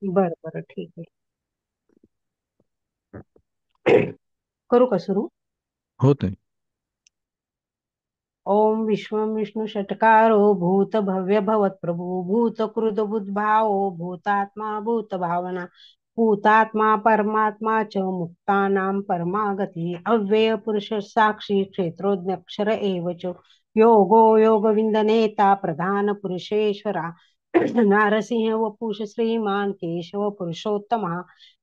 बरं बरं, ठीक आहे. करू का सुरू? होते. ओम विश्वं विष्णु षटकारो भूत भव्य भवत प्रभू भूत कृत बुद्भावो भूतात्मा भूत भावना भूतात्मा परमात्मा च मुक्तानां परमागती अव्यय पुरुष साक्षी क्षेत्रोज्ञक्षर एव च योगो योगविंदनेता प्रधान पुरुषेश्वरा नारसिंह वपुष श्रीमान केशव पुरुषोत्तमा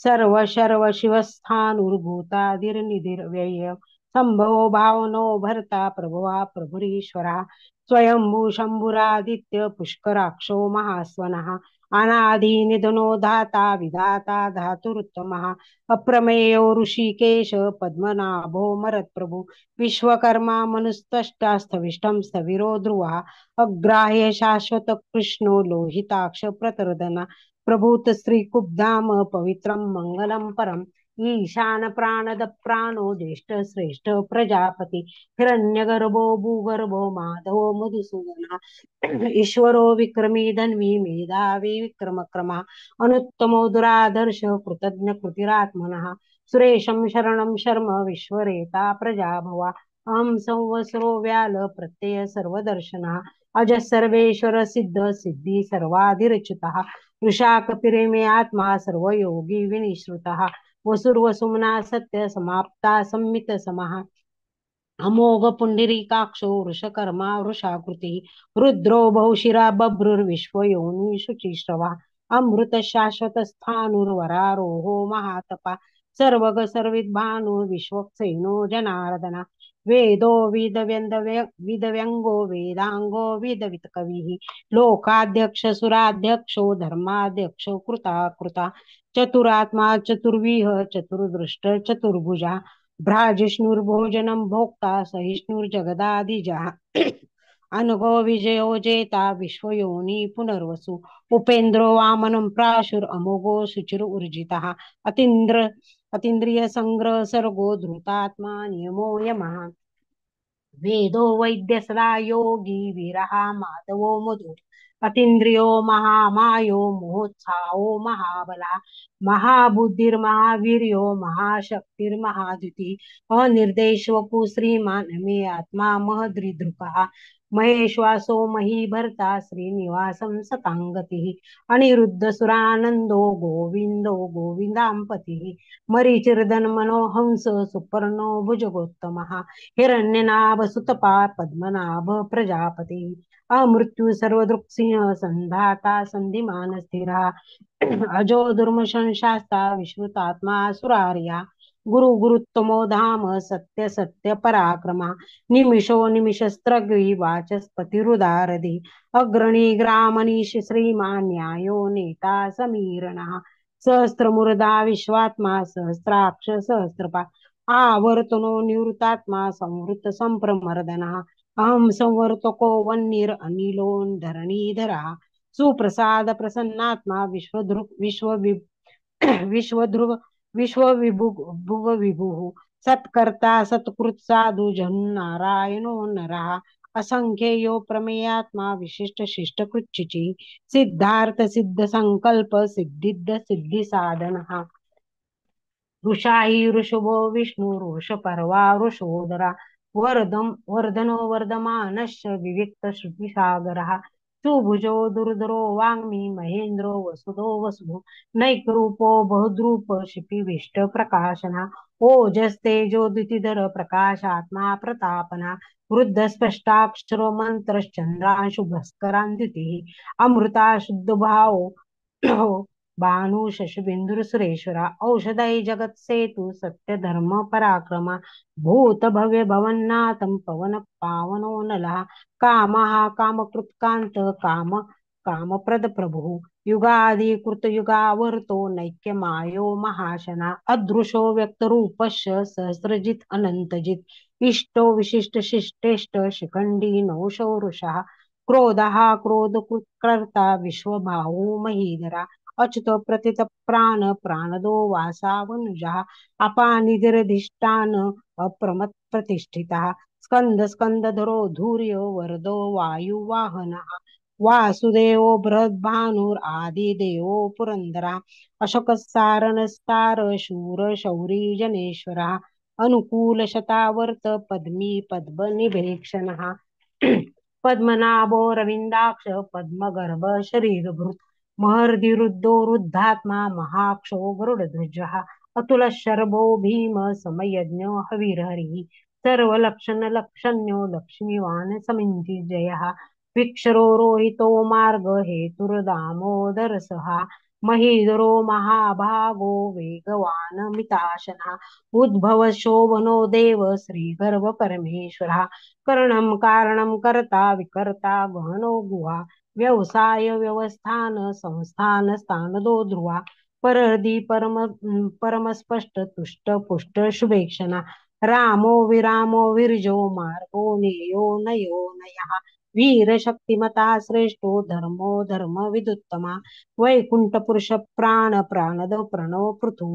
सर्व शर्व शिवस्थानुर्भूतादिर्निधिर्व्यय संभो भावनो भरता प्रभुवा प्रभुरीश्वरा स्वयंभू शंभुरादित्य पुष्कराक्षो महास्वनः अनादि निधनो धाता विधाता धातुरुत्तमः अप्रमेयो ऋषिकेश पद्मनाभो मरत्प्रभु विश्वकर्मा मनुस्तष्टास्थविष्टं स्थविरो ध्रुवः अग्राह्य शाश्वत कृष्णो लोहिताक्ष प्रतर्दन प्रभूत श्रीकुब्धाम पवित्रं मंगलं परम् ईशान प्राणद प्राणो ज्येष्ठ श्रेष्ठ प्रजापती हिरण्यगर्भो भूगर्भो माधवो मधुसूदना ईश्वरो विक्रमी धन्वी मेधावी विक्रमक्रमा अनुत्तमो दुरादर्श कृतज्ञ कृतिरात्मनः सुरेशं शरणं शर्म विश्वरेता प्रजाभवा अहं संवत्सरो व्याल प्रत्यय सर्वदर्शनः अज सर्वेश्वर सिद्ध सिद्धी सर्वाधिरचितः वृषाकपिरेमे आत्मा सर्वयोगी विनिश्रुतः वसुर्वसुमना सत्य समाप्ता संमित समः अमोघ पुंडरीकाक्षो वृषकर्मा वृषाकृती रुद्रो बहुशिरा बभ्रुर्विश्वयोनी शुचिश्रवा अमृत शाश्वत स्थाणुर्वरारोहो महातपा सर्वग सर्विद्भानु विश्वक्सेनो जनार्दना वेदो विदव्यंगो वेदांगो विदवित कवी लोकाध्यक्ष सुराध्यक्षो धर्माध्यक्षो कृता कृता चतुरात्मा चतुर्विह चतुर्दृष्ट चतुर्भुजा भ्राजिष्णुर्भोजनं भोक्ता सहिष्णुर्जगदादिजा अनघो विजयो जेता विश्वयोनी पुनर्वसु उपेन्द्रो वामनं प्राशुर अमोघो शुचिर ऊर्जितः अतीन्द्रिय संग्रह सर्गो धृतात्मा नियमो यमः वेदो वैद्य सदा योगी वीरहा माधवो मधुर अतीन्द्रियो महामायो मोहोत्साहो महाबला महाबुद्धिर्महावीर्यो महाशक्तिर्महाद्युती अनिर्देश वपु श्रीमान मे आत्मा महद्रिदृकः महेश्वासो महीभर्ता श्रीनिवासं सतांगतिः अनिरुद्ध सुरानंदो गोविंदो गोविंदांपतिः मरीचिर्दन मनोहंस सुपर्णो भुजगोत्तमः हिरण्यनाभ सुतपा पद्मनाभ प्रजापती अमृत्यू सर्वदृक्सिंह संधाता संधिमान स्थिरा अजो दुर्मशन शास्ता विश्रुतात्मा सुरार्या गुरु गुरुत्तमो धाम सत्य सत्य पराक्रमा निमिषो निमिषस्त्रग्वी वाचस्पतिरुदारधी अग्रणी ग्रामनीश श्रीमान न्यायो नेता समीरणः सहस्त्रमूर्धा विश्वात्मा सहस्राक्ष सहस्रपा आवर्तनो निवृत्तात्मा संवृत संप्रमर्दनः अहं संवर्तको वह्निर अनिलो धरणीधरा सुप्रसाद प्रसन्नात्मा विश्वध्रुव विश्वविभुव विभुः सत्कर्ता सत्कृत साधु जन नारायणो नरः असंख्येयो प्रमेयात्मा विशिष्ट शिष्ट कृच्युची सिद्धार्थ सिद्ध संकल्प सिद्धिद्ध सिद्धी साधनः वृषाही वृषभो विष्णु वृषपर्वा वृषोदरा वर्धनो वर्धमानश्च विविक्त श्रुतिसागरः सुभुजो दुर्धरो वाग्मी महेन्द्रो वसुदो वसु नैकरूपो बहुद्रूप शिपिविष्ट प्रकाशना ओजस्तेजो द्युतिधर प्रकाशात्मा प्रतापना वृद्ध स्पष्टाक्षरो मंत्रश्चंद्रांशु भास्करांद्युतिः अमृता शुद्ध भाव भानु शशबिंदुर सुरेश्वरा औषधई जगत सेतु सत्य धर्म पराक्रमा भूत भव्य भवन्नाथम पवन पावनो नला कामहा कामकृत्कांत कामप्रद प्रभु युगादि कृत युगावर्तो नैक्य मायो महाशना अदृशो व्यक्त रूपस्य सहस्रजित अनंतजित इष्टो विशिष्ट शिष्टेष्ट शिखंडी नौशो वृषः क्रोधः क्रोधकृत्कर्ता विश्वभावो महीधरा अच्युत प्रतित प्राण प्राणदो वासावनुजा अपानिधिरधिष्ठान अप्रमत प्रतिष्ठिता स्कंद स्कंदधरो धूर्यो वरदो वायुवाहनः वासुदेवो बृहद्भानुर आदिदेवो पुरंदरा अशोकसारणस्तार शूर शौरी जनेश्वरा अनुकूल शतावर्त पद्मी पद्मनिभेक्षणः पद्मनाभो रविंदाक्ष पद्मगर्भ शरीरभृत महर्दिरुद्धो रुद्धात्मा महाक्षो गरुडध्वजः अतुल शर्भो भीम समयज्ञ हविर्हरिः सर्वलक्षण लक्षण्यो लक्ष्मीवान समिंति जयः विक्षरो रोहितो मार्ग हेतुर्दामोदर सहा महीधरो महाभागो वेगवान मिताशना उद्भव शोभनो देव श्रीगर्भ परमेश्वरा करणं कारणं कर्ता विकर्ता गहनो गुहा व्यवसाय व्यवस्थान संस्थान स्थान दो ध्रुवा परदी परमस्पष्ट तुष्ट पुष्ट शुभेक्षणा रामो विरामो विरजो मार्गो नेयो नयो नयः वीर शक्तिमता श्रेष्ठो धर्मो धर्म विदुत्तमा वैकुंठ पुरुष प्राण प्राणद प्रणव पृथु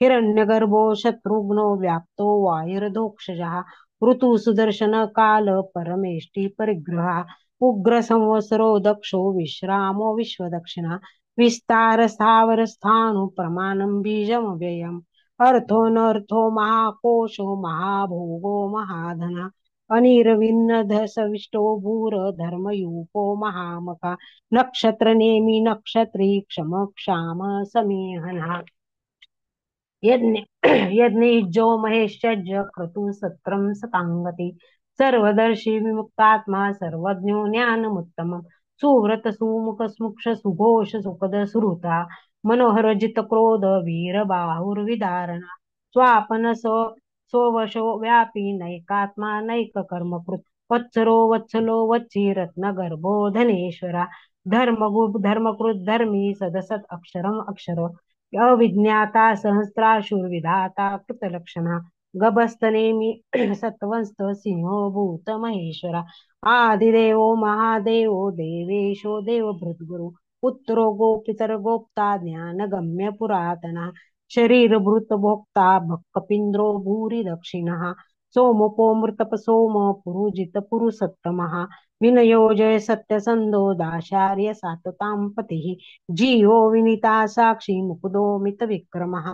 हिरण्यगर्भो शत्रुघ्नो व्याप्तो वायुर्धोक्षजः ऋतु सुदर्शन काल परमेष्टि परिग्रह उग्र संवत्सरो दक्षो विश्रामो विश्वदक्षिणा विस्तार स्थावर स्थाणु प्रमाणं बीजम व्ययम् अर्थो महाकोशो महाभोगो महाधना अनिर्विन्न सविष्टो भूर धर्मयूपो महामका नक्षत्र नेमी नक्षत्री क्षम क्षाम समीहना यज्ञ यज्ञो महेश्चर्य क्रतु सत्रम सतांगती सर्वदर्शी विमुक्तात्मा सर्वज्ञो ज्ञानमुत्तमम् सुव्रत सुमुख स्मुक्ष सुघोष सुपद सुहृता मनोहर जित क्रोध वीर बाहुर्विदारणा स्वापन सोवशो व्यापी नैकात्मा नैक कर्मकृत वत्सरो वत्सलो वच्ची रत्न गर्भो धनेश्वरा धर्मकृत धर्मी सदसत अक्षरम अक्षर अविज्ञाता सहस्राशुर्विधाता कृतलक्षणा गभस्तनेमि सत्वंस्त सिंहो भूत महेश्वरा आदिदेवो महादेवो देवेशो देवभृद्गुरु पुत्रो गोपितर गोप्ता ज्ञानगम्य पुरातना शरीरभृत भोक्ता भक्कपिंद्रो भूरि दक्षिणः सोमपो मृतप सोम पुरुजित पुरुषोत्तमः विनयोजय सत्यसंधो दाशार्य साततां पतिः जीवो विनीता साक्षी मुकुदो मित विक्रमः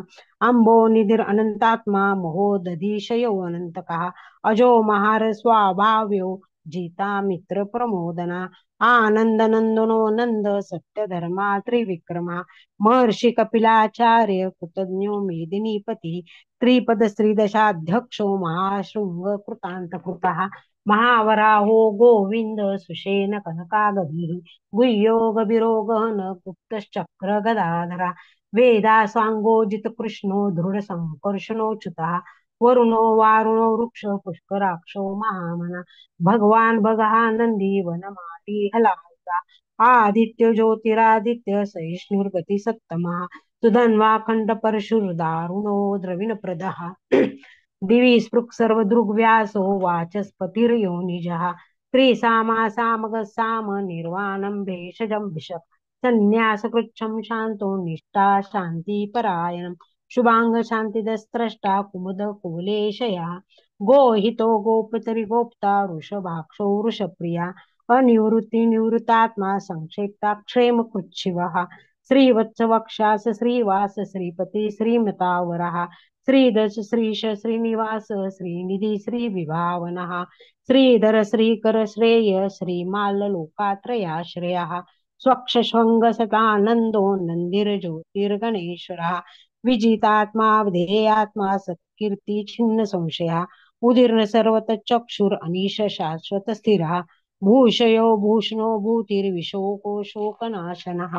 अम्बो निधिर अनंतात्मा महोदधीशयो अनंतकः अजो महार स्वाभाव्यो जीता मित्र प्रमोदना आनंद नंदनो नंद सत्य धर्मा त्रिविक्रमा महर्षी कपिलाचार्य कृतज्ञो मेदिनीपती त्रिपद श्रीदशाध्यक्षो महाशृंग कृतांत कृतः महावराहो गोविंद सुषेण कनकागधीः गुह्यो गभीरो गहन गुप्तश्चक्र गदाधरा वेदा सांगोजित कृष्णो दृढ संकर्षणो च्युतः वरुणो वारुणो वृक्ष पुष्कराक्षो महामना भगवान बगहा नंदी वनमाली हलाहला आदित्य ज्योतिरादित्य सहिष्णुर्गती सत्तमा सुधन्वाखंड परशुर्दारुणो द्रविण प्रदः दिवी स्पृक् सर्व दृग्व्यासो वाचस्पतिर्योनिजः त्रिसामा सामग साम निर्वाणं भेषजं भिषक् संन्यासकृच्छं शान्तो निष्ठा शान्तिपरायणं शुभांग शान्तिदस्त्रष्टा कुमुद कुलेशया गोहितो गोपतरि गोप्ता वृषभाक्षो वृषप्रिया अनिवृत्ती निवृत्तात्मा संक्षेप्ता क्षेम कृच्छिवः श्रीवत्सवक्षास श्रीवास श्रीपती श्रीमतावरः श्रीदश श्रीश श्रीनिवास श्रीनिधी श्रीविभावनः श्रीधर श्रीकर श्रेय श्रीमाल्लोकात्रयाश्रयः स्वक्षश्वङ्ग सदानन्दो नन्दिर्ज्योतिर्गणेश्वरः विजितात्मा विधेयात्मा सत्कीर्ती छिन्न संशयः उदीर्ण सर्वतचक्षुर अनीश शाश्वत स्थिरः भूषयो भूषणो भूतिर्विशोको शोकनाशनः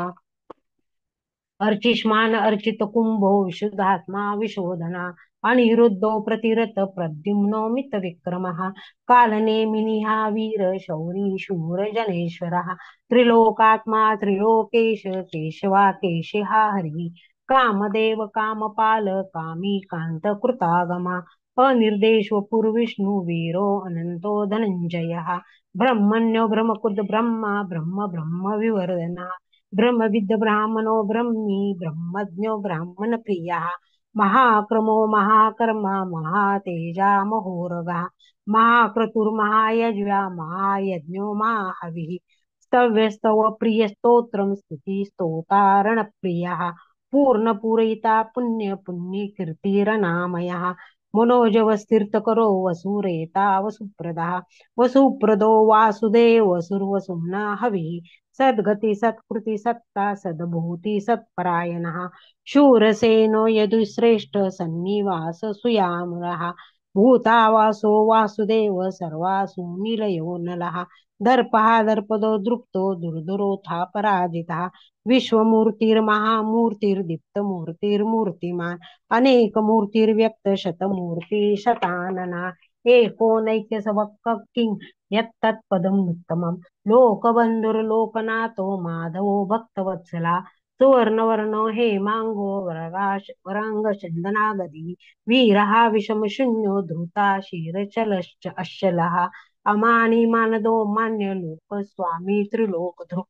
अर्चिष्मान अर्चित कुंभो विशुद्धात्मा विशोधना अनिरुद्धो प्रतिरत प्रद्युम्नो मित विक्रमः कालनेमिनिहा वीर शौरी शूर जनेश्वरः त्रिलोकात्मा त्रिलोकेश केशवा केशिहा हरिः कामदेव कामपाल कामी कांत कृतागमा अनिर्देश पुर्विष्णु वीरो अनंतो धनंजयः ब्रह्मण्यो ब्रह्मकुद ब्रह्मा ब्रह्म ब्रह्म विवर्धना ब्रह्मविद् ब्राह्मणो ब्रह्मी ब्रह्मज्ञो ब्राह्मण प्रियः महाक्रमो महाकर्मा महातेजा महोरगः महाक्रतुर्महायज्ञा महायज्ञो महाहविः स्तव्यस्तव प्रिय स्तोत्रम स्तुती स्तोतारण प्रियः पूर्णपूरयिता पुण्य पुण्य कीर्तिरनामयः मनोजवस्तीर्थकरो वसुरेता वसुप्रदः वसुप्रदो वासुदेव सुर्वसुम्ना हविः सद्गति सत्कृति सत्ता सद्भूती सत्परायणः शूरसेनो यदुश्रेष्ठ सन्निवास सुयामुरः भूतावासो वासुदेव सर्वासु निलयो नलः दर्पः दर्पदो दृप्तो दुर्दुरोथा पराजितः विश्वमूर्तिर्महामूर्तिर्दीप्तमूर्तिर्मूर्तिमान् अनेकमूर्तिर्व्यक्त शतमूर्ति शतानना एकोनैक्यसवक्किं यत्तत्पदम् उत्तमम् लोकबन्धुर्लोकनाथो माधवो भक्तवत्सला सुवर्णवर्णो हेमांगो वरांगचंदनागदी वीरः विषमशून्यो धृता क्षीरचलश्च अश्चलः अमानी मानदो मान्य लोक स्वामी त्रिलोकधृ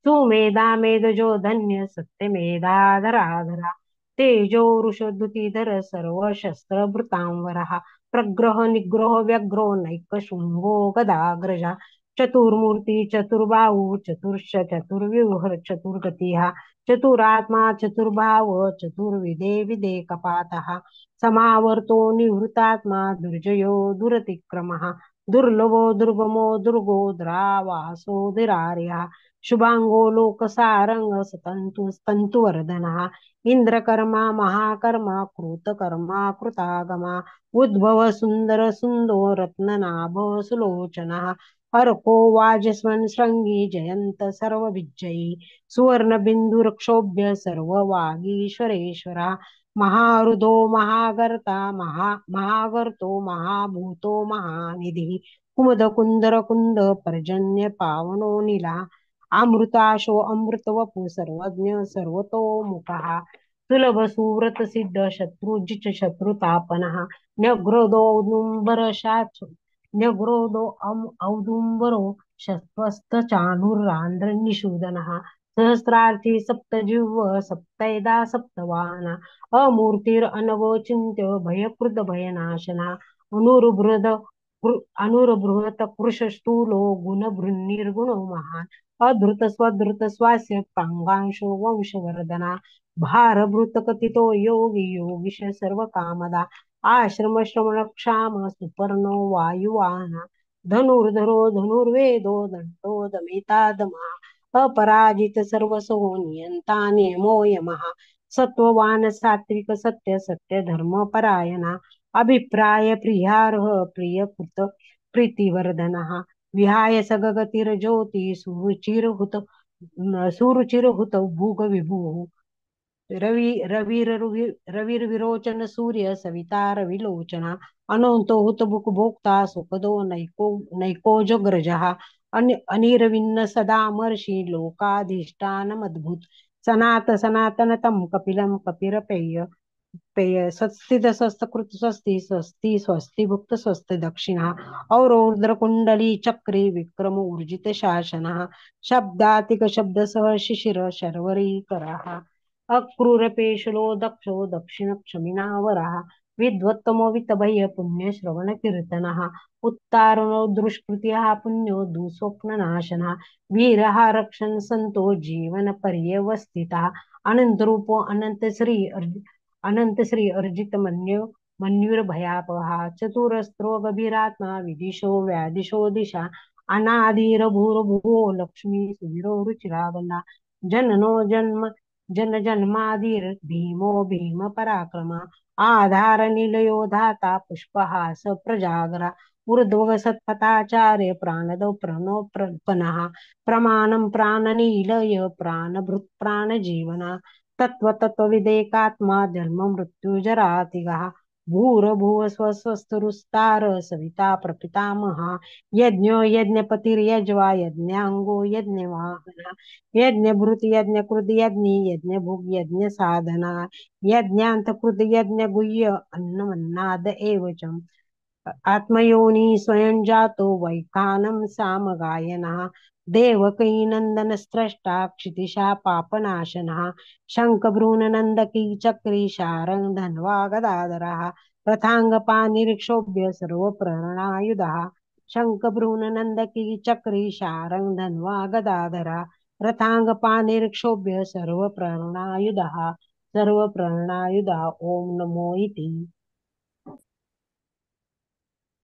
सुमेधा मेधजो धन्य सत्यमेधाधराधरा तेजो वृषद्युतिधर सर्व शस्त्रभृतांवरः प्रग्रह निग्रह व्यग्रो नैकशृंगो गदाग्रजा चतुर्मूर्ती चतुर्बाहु चतुर्ष चतुर्व्यूह चतुर्गतिः चतुरात्मा चतुर्भाव चतुर्विधे विधे कपातः समावर्तो निवृतात्मा दुर्जयो दुरतिक्रमः दुर्लभो दुर्गमो दुर्गो द्रावासो धीरार्यः शुभांगो लोकसारंग सतंतु स्तंतुवर्धनः इंद्रकर्मा महाकर्मा कृतकर्मा कृतागमा उद्भव सुंदर सुंदो रत्ननाभ सुलोचनः अर्को वाजस्वन श्रृंगी जयंत सर्वविजयी सुवर्णबिंदुरक्षोभ्य सर्ववागीश्वरेश्वरा महारुदो महागर्ता महागर्तो महाभूतो महानिधी कुमुद कुंद पर्जन्य पावनो नीला अमृताशो अमृतवपु सर्वज्ञ सर्वतोमुखः सुलभ सुव्रत सिद्ध शत्रुजित शत्रुतापनः न्यग्रोदोदुंबरशाच न्यग्रोदो औदुंबरो शस्वस्त चाणुरांध्र निषूदनः सहस्रार्थी सप्तजिह्व सप्तैदा सप्तवाहना अमूर्तिरनवचिन्त्य भयकृद भयनाशना अनुर्बृहद अनुर्बृहत कृशस्थूलो गुणभृन्निर्गुणो महान् अधृत स्वधृत स्वास्य प्रांगांशो वंशवर्धना भारभृत कथितो योगी योगिश सर्वकामदा आश्रम श्रवणक्षाम सुपर्णो वायुवाहना धनुर्धरो धनुर्वेदो दंडो दमिता दमा अपराजित सर्वसो नियंता नियमो यमः सत्ववान सात्विक सत्य सत्य धर्म परायणा अभिप्राय प्रियार्ह प्रियकृत प्रीतिवर्धनः विहाय सगगतिर्ज्योती सुरुचिरहुत भूग विभुः रविर्विरोचन सूर्य सविता रविलोचना अनंतो हुत बुक भोक्ता सुखदो नैकोजग्रजः अनिर्विन्न सदा मर्षि लोकाधिष्ठानमद्भुत सनातन तम कपिलं कपिरपेय पेय स्वस्ति स्वस्तकृत स्वस्ति स्वस्ति स्वस्ति भुक्त स्वस्ति दक्षिणा औरोद्र कुंडली चक्री विक्रम ऊर्जित शासनः शब्दातिक शब्द सह शिशिर शर्वरीकरः अक्रूरपेशलो दक्षो दक्षिणक्षमिनावरः विद्वत्तमो वितभय पुण्यश्रवण कीर्तनः उत्तारणो दुष्कृत्यः पुण्यो दुःस्वप्ननाशनः वीरः रक्षन् सन्तो जीवन पर्यवस्थितः अनन्तरूपो अनंत श्री अर्जित मन्युर्भयापहा चतुरस्रो गभीरात्मा विदिशो व्यादिशो दिशा अनादिरभूर्भुवो लक्ष्मी सुवीरो रुचिरावना जननो जन्म जन जन्मादिर भीमो भीम पराक्रमा आधार निलयो धाता पुष्पहास प्रजागरा ऊर्ध्व सत्पथाचार्य प्राणदो प्रणः प्रमाणं प्राणनीलय प्राणभृत प्राणजीवना तत्त्वविदेकात्मा जन्म मृत्यु जरातिगः भूर्भुव स्वस्वस्तरुस्तार सविता प्रपितामहा यज्ञो यज्ञपतिर्यज्वा यज्ञांगो यज्ञवाहना यज्ञभृत यज्ञकृत यज्ञी यज्ञभुग यज्ञ साधना यज्ञांतकृत यज्ञ गुह्य अन्नमन्नाद एवचम् आत्मयोनि स्वयं जातो वैखानं सामगायनः देवकी नंदन स्रष्टा क्षितिशा पापनाशनः शङ्खभ्रूननन्दकी चक्री शारङ्ग धन्वा गदाधरः रथाङ्गपानिरीक्षोभ्य सर्वप्रहरणायुधः शङ्खभ्रून नन्दकी चक्री शारङ्ग धन्वा गदाधरा रथांग पाणिर्क्षोभ्य सर्व प्रणयुधा ॐ नमो इति